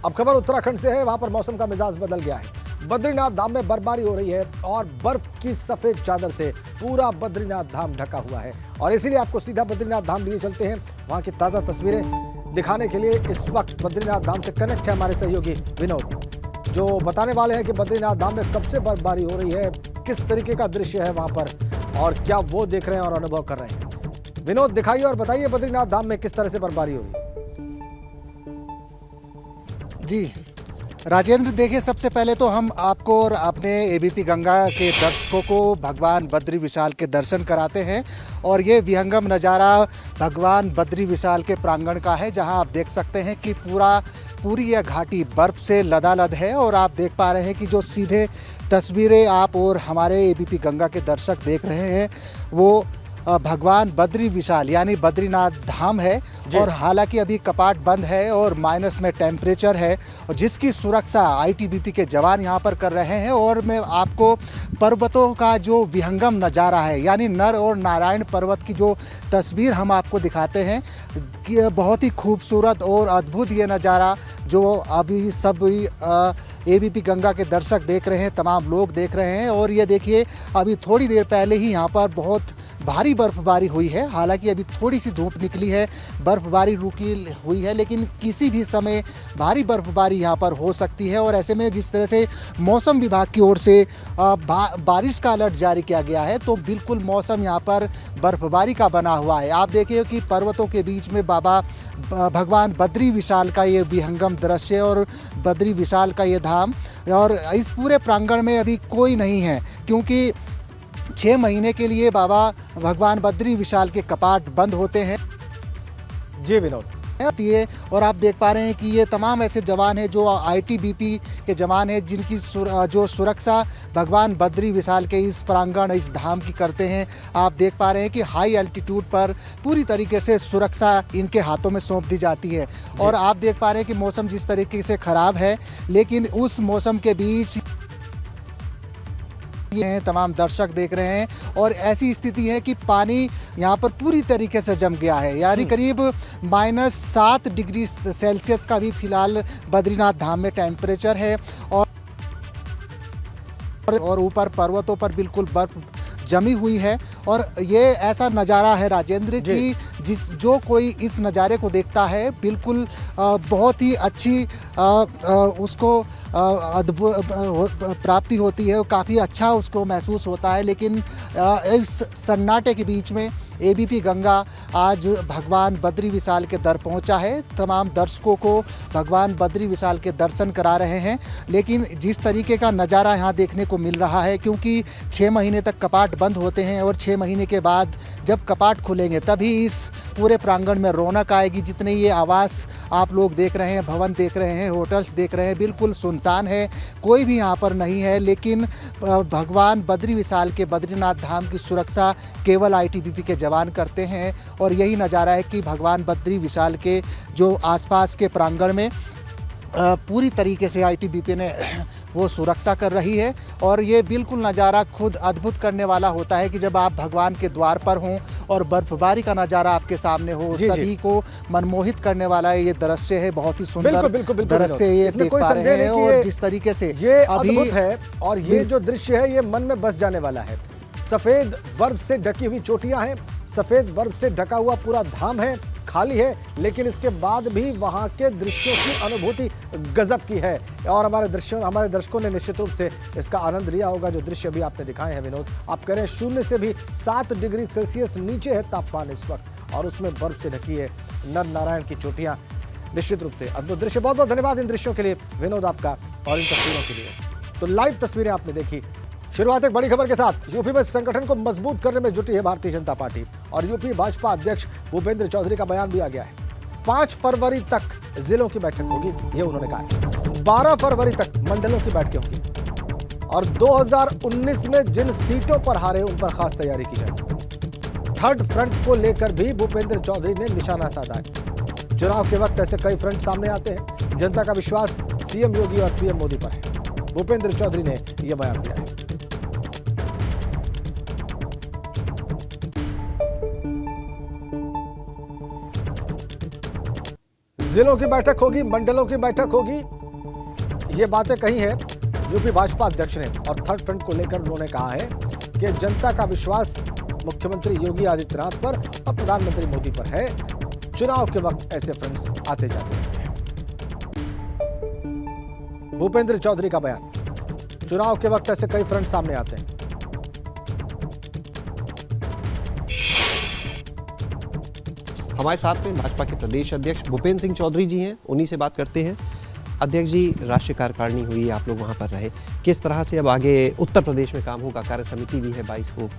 अब खबर उत्तराखंड से है। वहां पर मौसम का मिजाज बदल गया है। बद्रीनाथ धाम में बर्फबारी हो रही है और बर्फ की सफेद चादर से पूरा बद्रीनाथ धाम ढका हुआ है। और इसीलिए आपको सीधा बद्रीनाथ धाम लिए चलते हैं। वहां की ताजा तस्वीरें दिखाने के लिए इस वक्त बद्रीनाथ धाम से कनेक्ट है हमारे सहयोगी विनोद, जो बताने वाले हैं कि बद्रीनाथ धाम में कब से बर्फबारी हो रही है, किस तरीके का दृश्य है वहां पर और क्या वो देख रहे हैं और अनुभव कर रहे हैं। विनोद, दिखाइए और बताइए बद्रीनाथ धाम में किस तरह से बर्फबारी हो रही है। जी राजेंद्र, देखिए, सबसे पहले तो हम आपको और अपने एबीपी गंगा के दर्शकों को भगवान बद्री विशाल के दर्शन कराते हैं। और ये विहंगम नज़ारा भगवान बद्री विशाल के प्रांगण का है, जहां आप देख सकते हैं कि पूरी यह घाटी बर्फ़ से लदालद है। और आप देख पा रहे हैं कि जो सीधे तस्वीरें आप और हमारे एबीपी गंगा के दर्शक देख रहे हैं वो भगवान बद्री विशाल यानी बद्रीनाथ धाम है। और हालांकि अभी कपाट बंद है और माइनस में टेम्परेचर है, और जिसकी सुरक्षा आईटीबीपी के जवान यहां पर कर रहे हैं। और मैं आपको पर्वतों का जो विहंगम नज़ारा है, यानी नर और नारायण पर्वत की जो तस्वीर हम आपको दिखाते हैं कि बहुत ही खूबसूरत और अद्भुत ये नज़ारा जो अभी सब एबीपी गंगा के दर्शक देख रहे हैं, तमाम लोग देख रहे हैं। और ये देखिए, अभी थोड़ी देर पहले ही यहाँ पर बहुत भारी बर्फबारी हुई है। हालांकि अभी थोड़ी सी धूप निकली है, बर्फबारी रुकी हुई है, लेकिन किसी भी समय भारी बर्फबारी यहाँ पर हो सकती है। और ऐसे में जिस तरह से मौसम विभाग की ओर से बारिश का अलर्ट जारी किया गया है, तो बिल्कुल मौसम यहाँ पर बर्फबारी का बना हुआ है। आप देखिए कि पर्वतों के बीच में बाबा भगवान बद्री विशाल का ये विहंगम दृश्य और बद्री विशाल का ये धाम। और इस पूरे प्रांगण में अभी कोई नहीं है, क्योंकि 6 महीने के लिए बाबा भगवान बद्री विशाल के कपाट बंद होते हैं। जी विनोद, और आप देख पा रहे हैं कि ये तमाम ऐसे जवान हैं जो आईटीबीपी के जवान हैं, जिनकी जो सुरक्षा भगवान बद्री विशाल के इस प्रांगण, इस धाम की करते हैं। आप देख पा रहे हैं कि हाई एल्टीट्यूड पर पूरी तरीके से सुरक्षा इनके हाथों में सौंप दी जाती है। और आप देख पा रहे हैं कि मौसम जिस तरीके से ख़राब है, लेकिन उस मौसम के बीच तमाम दर्शक देख रहे हैं। और ऐसी स्थिति है कि पानी यहाँ पर पूरी तरीके से जम गया है, यानी करीब -7 डिग्री सेल्सियस का भी फिलहाल बद्रीनाथ धाम में टेम्परेचर है। और ऊपर पर्वतों पर बिल्कुल बर्फ जमी हुई है। और ये ऐसा नज़ारा है राजेंद्र कि जो कोई इस नज़ारे को देखता है, बिल्कुल बहुत ही अच्छी उसको अद्भुत प्राप्ति होती है, काफ़ी अच्छा उसको महसूस होता है। लेकिन इस सन्नाटे के बीच में एबीपी गंगा आज भगवान बद्री विशाल के दर पहुंचा है। तमाम दर्शकों को भगवान बद्री विशाल के दर्शन करा रहे हैं। लेकिन जिस तरीके का नज़ारा यहाँ देखने को मिल रहा है, क्योंकि 6 महीने तक कपाट बंद होते हैं और 6 महीने के बाद जब कपाट खुलेंगे तभी इस पूरे प्रांगण में रौनक आएगी। जितने ये आवास आप लोग देख रहे हैं, भवन देख रहे हैं, होटल्स देख रहे हैं, बिल्कुल सुनसान है, कोई भी यहाँ पर नहीं है। लेकिन भगवान बद्री विशाल के बद्रीनाथ धाम की सुरक्षा केवल आईटीबीपी के जवान करते हैं। और यही नज़ारा है कि भगवान बद्री विशाल के जो आसपास के प्रांगण में पूरी तरीके से आईटीबीपी ने वो सुरक्षा कर रही है। और ये बिल्कुल नज़ारा खुद अद्भुत करने वाला होता है कि जब आप भगवान के द्वार पर हों और बर्फबारी का नज़ारा आपके सामने हो, सभी को मनमोहित करने वाला ये दृश्य है। बहुत ही सुंदर दृश्य ये देख पा रहे हैं। और जिस तरीके से ये अद्भुत है और ये जो दृश्य है ये मन में बस जाने वाला है। सफेद बर्फ से ढकी हुई चोटियां हैं, सफेद बर्फ से ढका हुआ पूरा धाम है, खाली है, लेकिन इसके बाद भी वहां के दृश्यों की अनुभूति गजब की है। और हमारे दर्शकों ने निश्चित रूप से इसका आनंद लिया होगा। जो दृश्य भी आपने दिखाए हैं विनोद, आप कह रहे हैं 0 से भी 7 डिग्री सेल्सियस नीचे है तापमान इस वक्त, और उसमें बर्फ से ढकी है नर नारायण की चोटियां। निश्चित रूप से अद्भुत दृश्य। बहुत बहुत धन्यवाद इन दृश्यों के लिए विनोद आपका और इन तस्वीरों के लिए। तो लाइव तस्वीरें आपने देखी। शुरुआत एक बड़ी खबर के साथ। यूपी में संगठन को मजबूत करने में जुटी है भारतीय जनता पार्टी और यूपी भाजपा अध्यक्ष भूपेंद्र चौधरी का बयान भी आ गया है। 5 फरवरी तक जिलों की बैठक होगी, ये उन्होंने कहा है। 12 फरवरी तक मंडलों की बैठकें होंगी और 2019 में जिन सीटों पर हारे उन पर खास तैयारी की जाएगी। थर्ड फ्रंट को लेकर भी भूपेंद्र चौधरी ने निशाना साधा है। चुनाव के वक्त ऐसे कई फ्रंट सामने आते हैं। जनता का विश्वास सीएम योगी और पीएम मोदी पर है। भूपेंद्र चौधरी ने यह बयान दिया है। जिलों की बैठक होगी, मंडलों की बैठक होगी ये बातें कही हैं यूपी भाजपा अध्यक्ष ने और थर्ड फ्रंट को लेकर उन्होंने कहा है कि जनता का विश्वास मुख्यमंत्री योगी आदित्यनाथ पर और प्रधानमंत्री मोदी पर है। चुनाव के वक्त ऐसे फ्रंट्स आते जाते रहते हैं। भूपेंद्र चौधरी का बयान, चुनाव के वक्त ऐसे कई फ्रंट सामने आते हैं। हमारे साथ में भाजपा के प्रदेश अध्यक्ष भूपेंद्र सिंह चौधरी जी हैं, उन्हीं से बात करते हैं। अध्यक्ष जी, राष्ट्रीय कार्यकारिणी हुई, आप लोग वहां पर रहे, किस तरह से अब आगे उत्तर प्रदेश में काम होगा? कार्य समिति भी है 22 को।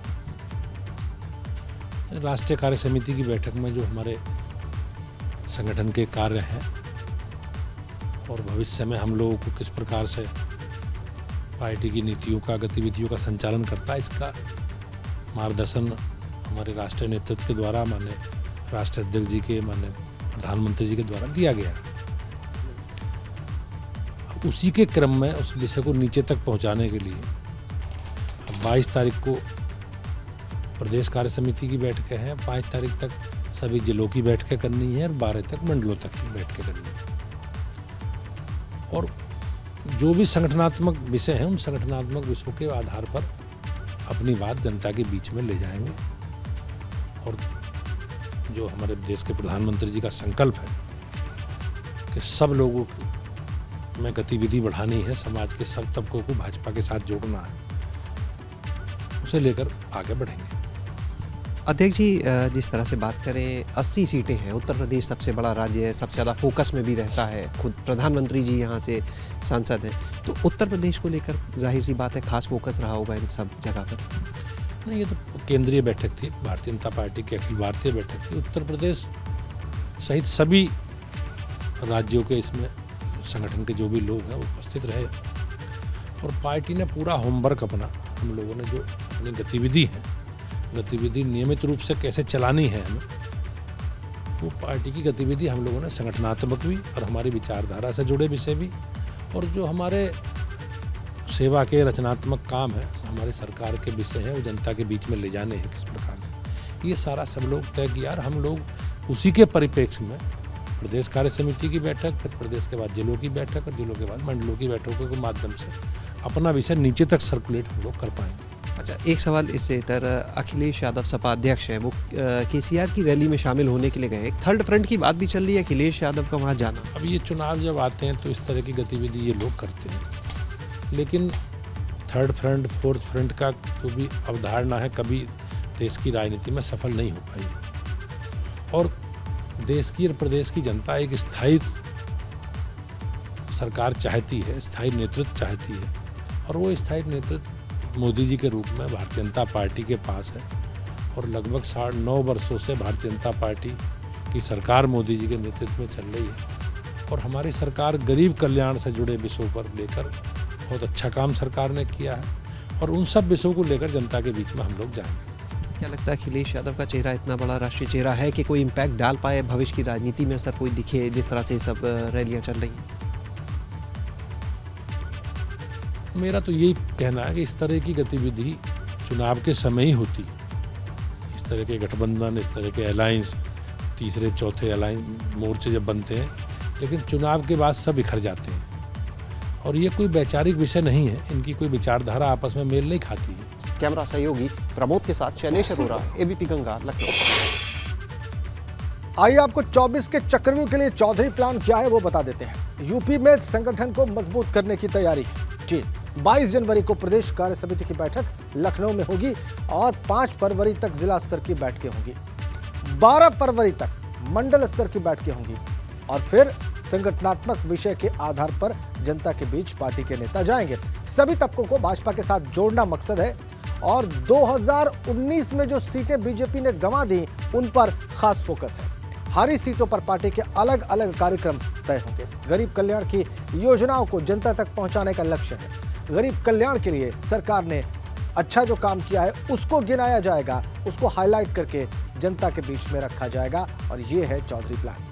राष्ट्रीय कार्य समिति की बैठक में जो हमारे संगठन के कार्य हैं और भविष्य में हम लोगों को किस प्रकार से पार्टी की नीतियों का, गतिविधियों का संचालन करता है, इसका मार्गदर्शन हमारे राष्ट्रीय नेतृत्व के द्वारा, माननीय राष्ट्रीय अध्यक्ष जी के, माननीय प्रधानमंत्री जी के द्वारा दिया गया। उसी के क्रम में उस विषय को नीचे तक पहुंचाने के लिए 22 तारीख को प्रदेश कार्य समिति की बैठकें हैं, 5 तारीख तक सभी जिलों की बैठकें करनी है और 12 तक मंडलों तक की बैठकें करनी है। और जो भी संगठनात्मक विषय हैं, उन संगठनात्मक विषयों के आधार पर अपनी बात जनता के बीच में ले जाएंगे। और जो हमारे देश के प्रधानमंत्री जी का संकल्प है कि सब लोगों की में गतिविधि बढ़ानी है, समाज के सब तबकों को भाजपा के साथ जोड़ना है, उसे लेकर आगे बढ़ेंगे। अध्यक्ष जी, जिस तरह से बात करें, 80 सीटें हैं, उत्तर प्रदेश सबसे बड़ा राज्य है, सबसे ज़्यादा फोकस में भी रहता है, खुद प्रधानमंत्री जी यहाँ से सांसद हैं, तो उत्तर प्रदेश को लेकर जाहिर सी बात है खास फोकस रहा होगा इन सब जगह पर। नहीं, ये तो केंद्रीय बैठक थी, भारतीय जनता पार्टी की अखिल भारतीय बैठक थी। उत्तर प्रदेश सहित सभी राज्यों के इसमें संगठन के जो भी लोग हैं वो उपस्थित रहे और पार्टी ने पूरा होमवर्क अपना, हम लोगों ने जो अपनी गतिविधि नियमित रूप से कैसे चलानी है हमें, वो पार्टी की गतिविधि हम लोगों ने संगठनात्मक भी और हमारी विचारधारा से जुड़े विषय भी, और जो हमारे सेवा के रचनात्मक काम है, हमारी सरकार के विषय हैं, वो जनता के बीच में ले जाने हैं किस प्रकार से, ये सारा सब लोग तय किया। और हम लोग उसी के परिप्रेक्ष्य में प्रदेश कार्य समिति की बैठक, फिर प्रदेश के बाद जिलों की बैठक और जिलों के बाद मंडलों की बैठकों के माध्यम से अपना विषय नीचे तक सर्कुलेट हम लोग कर पाएंगे। अच्छा, एक सवाल इससे इधर, अखिलेश यादव सपा अध्यक्ष हैं, वो केसीआर की रैली में शामिल होने के लिए गए। थर्ड फ्रंट की बात भी चल रही है अखिलेश यादव का वहाँ जाना। अब ये चुनाव जब आते हैं तो इस तरह की गतिविधि ये लोग करते हैं, लेकिन थर्ड फ्रंट, फोर्थ फ्रंट का जो भी अवधारणा है, कभी देश की राजनीति में सफल नहीं हो पाई। और देश की और प्रदेश की जनता एक स्थायी सरकार चाहती है, स्थायी नेतृत्व चाहती है, और वो स्थायी नेतृत्व मोदी जी के रूप में भारतीय जनता पार्टी के पास है। और लगभग 9.5 वर्षों से भारतीय जनता पार्टी की सरकार मोदी जी के नेतृत्व में चल रही है और हमारी सरकार गरीब कल्याण से जुड़े विषयों पर लेकर बहुत अच्छा काम सरकार ने किया है और उन सब विषयों को लेकर जनता के बीच में हम लोग जाएंगे। क्या लगता है अखिलेश यादव का चेहरा इतना बड़ा राष्ट्रीय चेहरा है कि कोई इम्पैक्ट डाल पाए भविष्य की राजनीति में, असर कोई दिखे जिस तरह से सब रैलियां चल रही हैं? मेरा तो यही कहना है कि इस तरह की गतिविधि चुनाव के समय ही होती है। इस तरह के गठबंधन, इस तरह के अलायंस, तीसरे चौथे अलायंस मोर्चे जब बनते हैं, लेकिन चुनाव के बाद सब बिखर जाते हैं और ये कोई वैचारिक विषय नहीं है, इनकी कोई विचारधारा आपस में मेल नहीं खाती है। कैमरा सहयोगी प्रमोद के साथ शैलेश अरोरा, एबीपी गंगा, लखनऊ। आइए आपको 24 के चक्रव्यूह के लिए चौधरी प्लान क्या है वो बता देते हैं। यूपी में संगठन को मजबूत करने की तैयारी है जी। 22 जनवरी को प्रदेश कार्य समिति की बैठक लखनऊ में होगी और 5 फरवरी तक जिला स्तर की बैठकें होंगी। 12 फरवरी तक मंडल स्तर की बैठकें होंगी और फिर संगठनात्मक विषय के आधार पर जनता के बीच पार्टी के नेता जाएंगे। सभी तबकों को भाजपा के साथ जोड़ना मकसद है और 2019 में जो सीटें बीजेपी ने गंवा दी उन पर खास फोकस है। हारी सीटों पर पार्टी के अलग अलग कार्यक्रम तय होंगे। गरीब कल्याण की योजनाओं को जनता तक पहुंचाने का लक्ष्य है। गरीब कल्याण के लिए सरकार ने अच्छा जो काम किया है उसको गिनाया जाएगा, उसको हाईलाइट करके जनता के बीच में रखा जाएगा और ये है चौधरी प्लान।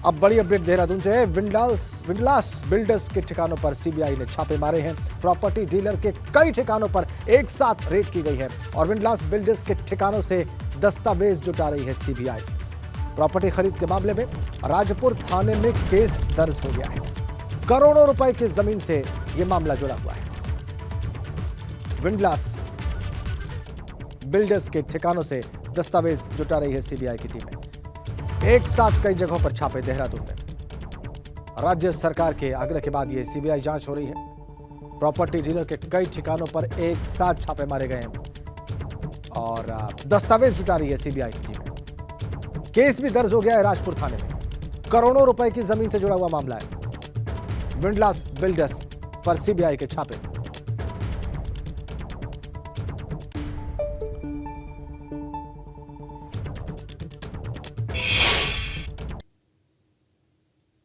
अब बड़ी अपडेट देहरादून से है। विंडलास बिल्डर्स के ठिकानों पर सीबीआई ने छापे मारे हैं। प्रॉपर्टी डीलर के कई ठिकानों पर एक साथ रेड की गई है और विंडलास बिल्डर्स के ठिकानों से दस्तावेज जुटा रही है सीबीआई। प्रॉपर्टी खरीद के मामले में राजपुर थाने में केस दर्ज हो गया है। करोड़ों रुपए की जमीन से यह मामला जुड़ा हुआ है। विंडलास बिल्डर्स के ठिकानों से दस्तावेज जुटा रही है सीबीआई की टीमें। एक साथ कई जगहों पर छापे देहरादून में। राज्य सरकार के आग्रह के बाद यह सीबीआई जांच हो रही है। प्रॉपर्टी डीलर के कई ठिकानों पर एक साथ छापे मारे गए हैं और दस्तावेज जुटा रही है सीबीआई की टीमें। केस भी दर्ज हो गया है राजपुर थाने में। करोड़ों रुपए की जमीन से जुड़ा हुआ मामला है। विंडलास बिल्डर्स पर सीबीआई के छापे।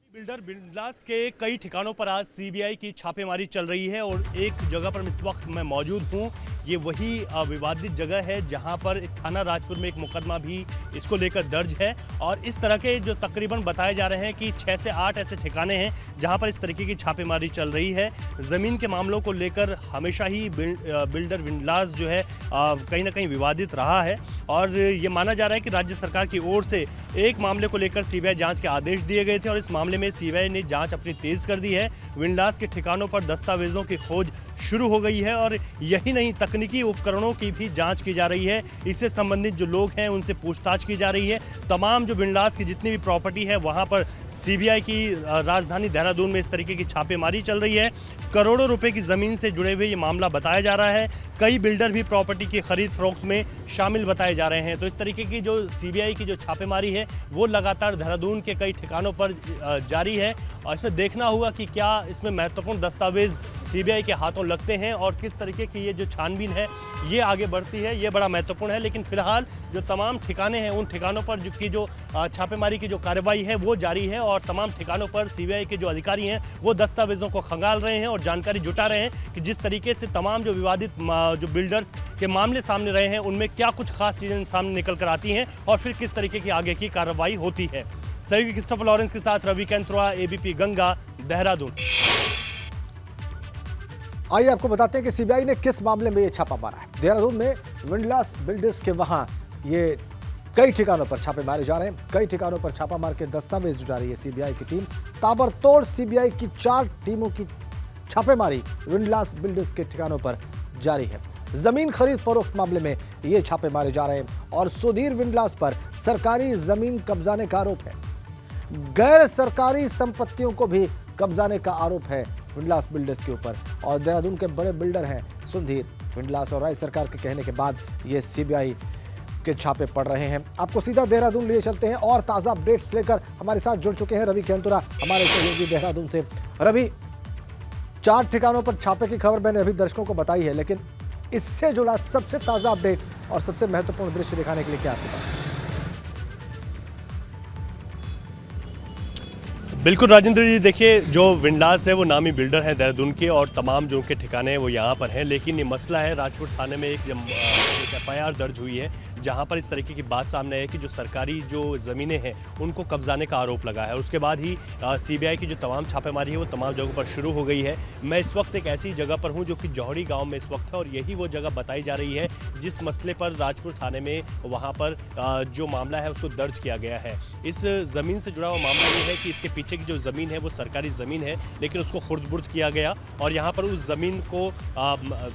बिल्डर विंडलास के कई ठिकानों पर आज सीबीआई की छापेमारी चल रही है और एक जगह पर इस वक्त मैं मौजूद हूं। ये वही विवादित जगह है जहां पर थाना राजपुर में एक मुकदमा भी इसको लेकर दर्ज है और इस तरह के जो तकरीबन बताए जा रहे हैं कि 6 से 8 ऐसे ठिकाने हैं जहां पर इस तरीके की छापेमारी चल रही है। ज़मीन के मामलों को लेकर हमेशा ही बिल्डर विंडलास जो है कहीं ना कहीं विवादित रहा है और ये माना जा रहा है कि राज्य सरकार की ओर से एक मामले को लेकर सीबीआई जांच के आदेश दिए गए थे और इस मामले में सीबीआई ने जांच अपनी तेज कर दी है। विंडलास के ठिकानों पर दस्तावेजों की खोज शुरू हो गई है और यही नहीं, तकनीकी उपकरणों की भी जांच की जा रही है। इससे संबंधित जो लोग हैं उनसे पूछताछ की जा रही है। तमाम जो विंडलास की जितनी भी प्रॉपर्टी है वहां पर सीबीआई की राजधानी देहरादून में इस तरीके की छापेमारी चल रही है। करोड़ों रुपए की जमीन से जुड़े हुए ये मामला बताया जा रहा है। कई बिल्डर भी प्रॉपर्टी की खरीद फरोख्त में शामिल बताए जा रहे हैं। तो इस तरीके की जो सीबीआई की जो छापेमारी है वो लगातार देहरादून के कई ठिकानों पर जारी है और इसमें देखना होगा कि क्या इसमें महत्वपूर्ण दस्तावेज सीबीआई के हाथों लगते हैं और किस तरीके की ये जो छानबीन है ये आगे बढ़ती है, ये बड़ा महत्वपूर्ण है। लेकिन फिलहाल जो तमाम ठिकाने हैं उन ठिकानों पर जो छापेमारी की जो कार्रवाई है वो जारी है और तमाम ठिकानों पर सीबीआई के जो अधिकारी हैं वो दस्तावेजों को खंगाल रहे हैं और जानकारी जुटा रहे हैं कि जिस तरीके से तमाम जो विवादित जो बिल्डर्स के मामले सामने रहे हैं उनमें क्या कुछ खास चीज़ें सामने निकल कर आती हैं और फिर किस तरीके की आगे की कार्रवाई होती है। सहयोगी क्रिस्टोफर लॉरेंस के साथ रवि कैंथ्रोआ, एबीपी गंगा, देहरादून। आइए आपको बताते हैं कि सीबीआई ने किस मामले में ये छापा मारा है। देहरादून में विंडलास बिल्डर्स के वहां ये कई ठिकानों पर छापे मारे जा रहे हैं। कई ठिकानों पर छापा मार के दस्तावेज जुटा रही है सीबीआई की टीम। ताबड़तोड़ सीबीआई की 4 टीमों की छापेमारी विंडलास बिल्डर्स के ठिकानों पर जारी है। जमीन खरीद फरोख्त मामले में ये छापे मारे जा रहे हैं और सुधीर विंडलास पर सरकारी जमीन कब्जाने का आरोप है। गैर सरकारी संपत्तियों को भी कब्जाने का आरोप है विंडलास बिल्डर्स के ऊपर और देहरादून के बड़े बिल्डर हैं सुधीर विंडलास और राज्य सरकार के कहने के बाद ये सीबीआई के छापे पड़ रहे हैं। आपको सीधा देहरादून लिए चलते हैं और ताज़ा अपडेट्स लेकर हमारे साथ जुड़ चुके हैं रवि कैंथ्रोआ हमारे सहयोगी देहरादून से। रवि, 4 ठिकानों पर छापे की खबर मैंने अभी दर्शकों को बताई है, लेकिन इससे जुड़ा सबसे ताज़ा अपडेट और सबसे महत्वपूर्ण दृश्य दिखाने के लिए क्या आपके पास? बिल्कुल राजेंद्र जी, देखिए जो विंडलास है वो नामी बिल्डर हैं देहरादून के और तमाम जो उनके ठिकाने हैं वो यहाँ पर हैं। लेकिन ये मसला है, राजपुर थाने में एक एफआईआर दर्ज हुई है जहाँ पर इस तरीके की बात सामने आई कि जो सरकारी जो ज़मीनें हैं उनको कब्जाने का आरोप लगा है। उसके बाद ही सीबीआई की जो तमाम छापेमारी है वो तमाम जगहों पर शुरू हो गई है। मैं इस वक्त एक ऐसी जगह पर हूँ जो कि जौहरी गांव में इस वक्त है और यही वो जगह बताई जा रही है जिस मसले पर राजपुर थाने में वहाँ पर जो मामला है उसको दर्ज किया गया है। इस ज़मीन से जुड़ा हुआ मामला ये है कि इसके पीछे की जो ज़मीन है वो सरकारी ज़मीन है, लेकिन उसको खुर्द-बुर्द किया गया और यहाँ पर उस ज़मीन को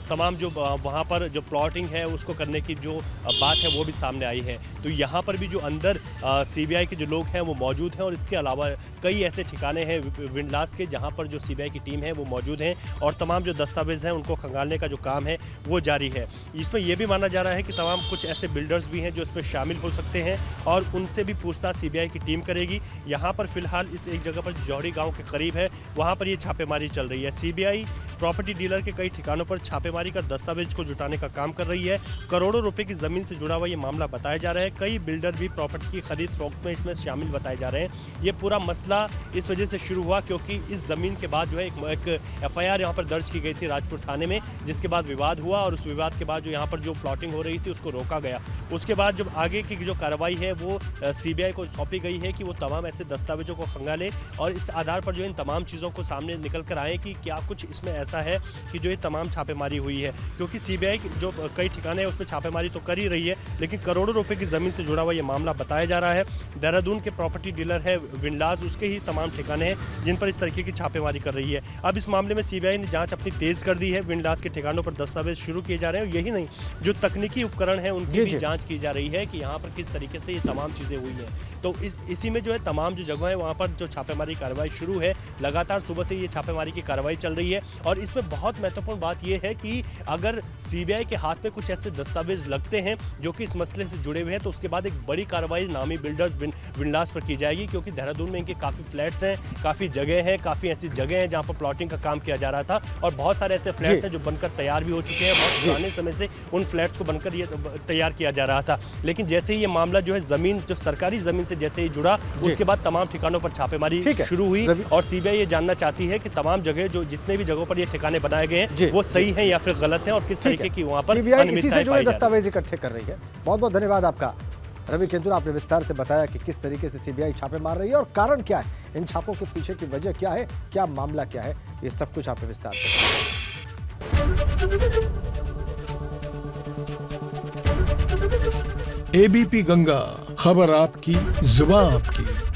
तमाम जो वहाँ पर जो प्लॉटिंग है उसको करने की जो बात है वो भी सामने आई है। तो यहाँ पर भी जो अंदर सीबीआई के जो लोग हैं वो मौजूद हैं और इसके अलावा कई ऐसे ठिकाने हैं विंडलास के जहाँ पर जो सीबीआई की टीम है वो मौजूद हैं और तमाम जो दस्तावेज हैं उनको खंगालने का जो काम है वो जारी है। इसमें यह भी माना जा रहा है कि तमाम कुछ ऐसे बिल्डर्स भी हैं जो इसमें शामिल हो सकते हैं और उनसे भी पूछताछ सीबीआई की टीम करेगी। यहाँ पर फिलहाल इस एक जगह पर जौहरी गाँव के करीब है, वहाँ पर ये छापेमारी चल रही है। सीबीआई प्रॉपर्टी डीलर के कई ठिकानों पर छापेमारी कर दस्तावेज को जुटाने का काम कर रही है। करोड़ों रुपए की जमीन से जुड़ा हुआ ये मामला बताया जा रहा है। कई बिल्डर भी प्रॉपर्टी की खरीद फरोख्त में इसमें शामिल बताए जा रहे हैं। ये पूरा मसला इस वजह से शुरू हुआ क्योंकि इस जमीन के बाद जो है एक एफआईआर यहाँ पर दर्ज की गई थी राजपुर थाने में, जिसके बाद विवाद हुआ और उस विवाद के बाद जो यहाँ पर जो प्लॉटिंग हो रही थी उसको रोका गया। उसके बाद जब आगे की जो कार्रवाई है वो सीबीआई को सौंपी गई है कि वो तमाम ऐसे दस्तावेजों को खंगाले और इस आधार पर जो इन तमाम चीज़ों को सामने निकल कर आए कि क्या कुछ इसमें ऐसा ऐसा है कि जो ये तमाम छापेमारी हुई है, क्योंकि सीबीआई जो कई ठिकाने हैं उसमें छापेमारी तो कर ही रही है, लेकिन करोड़ों रुपए की ज़मीन से जुड़ा हुआ ये मामला बताया जा रहा है। देहरादून के प्रॉपर्टी डीलर है विंडलास, उसके ही तमाम ठिकाने हैं जिन पर इस तरीके की छापेमारी कर रही है। अब इस मामले में सीबीआई ने जांच अपनी तेज़ कर दी है, विंडलास के ठिकानों पर दस्तावेज शुरू किए जा रहे हैं। यही नहीं, जो तकनीकी उपकरण है उनकी भी जाँच की जा रही है कि यहाँ पर किस तरीके से ये तमाम चीज़ें हुई हैं। तो इसी में जो है तमाम जो जगह है वहाँ पर जो छापेमारी कार्रवाई शुरू है, लगातार सुबह से ये छापेमारी की कार्रवाई चल रही है। और इसमें बहुत महत्वपूर्ण बात यह है कि अगर सीबीआई के हाथ में कुछ ऐसे दस्तावेज लगते हैं जो कि इस मसले से जुड़े हुए हैं, तो उसके बाद एक बड़ी कार्रवाई नामी बिल्डर्स विंडलास पर की जाएगी, क्योंकि देहरादून में इनके काफ़ी फ्लैट्स हैं, काफ़ी जगह हैं, काफ़ी ऐसी जगह हैं जहाँ पर प्लॉटिंग का काम किया जा रहा था, और बहुत सारे ऐसे फ्लैट्स हैं जो बनकर तैयार भी हो चुके हैं। बहुत पुराने समय से उन फ्लैट्स को बनकर ये तैयार किया जा रहा था, लेकिन जैसे ही ये मामला जो है ज़मीन, जो सरकारी ज़मीन से जैसे ही जुड़ा, उसके बाद तमाम ठिकानों पर छापेमारी शुरू हुई। और सीबीआई ये जानना चाहती है कि तमाम जगह, जो जितने भी जगहों पर ये ठिकाने बनाए गए हैं, वो सही हैं या फिर गलत हैं, और किस तरीके की वहाँ पर इसी से दस्तावेज इकट्ठे कर रही है। बहुत बहुत धन्यवाद आपका रवि केंदुरा, आपने विस्तार से बताया कि किस तरीके से सीबीआई छापे मार रही है और कारण क्या है, इन छापों के पीछे की वजह क्या है, क्या मामला क्या है, ये सब कुछ आपने विस्तार से। एबीपी गंगा, खबर आपकी, जुबान आपकी।